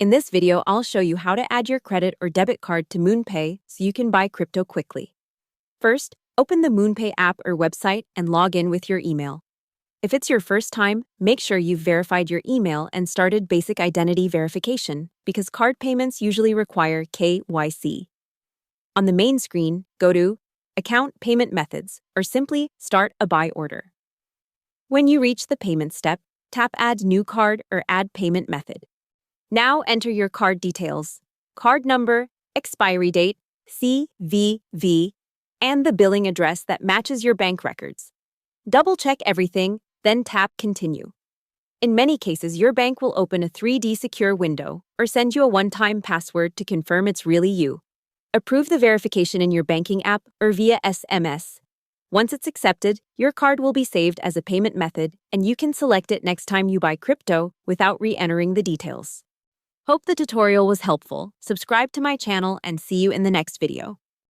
In this video, I'll show you how to add your credit or debit card to MoonPay so you can buy crypto quickly. First, open the MoonPay app or website and log in with your email. If it's your first time, make sure you've verified your email and started basic identity verification because card payments usually require KYC. On the main screen, go to Account Payment Methods or simply Start a Buy Order. When you reach the payment step, tap Add New Card or Add Payment Method. Now enter your card details, card number, expiry date, CVV, and the billing address that matches your bank records. Double-check everything, then tap Continue. In many cases, your bank will open a 3D secure window or send you a one-time password to confirm it's really you. Approve the verification in your banking app or via SMS. Once it's accepted, your card will be saved as a payment method and you can select it next time you buy crypto without re-entering the details. Hope the tutorial was helpful. Subscribe to my channel and see you in the next video.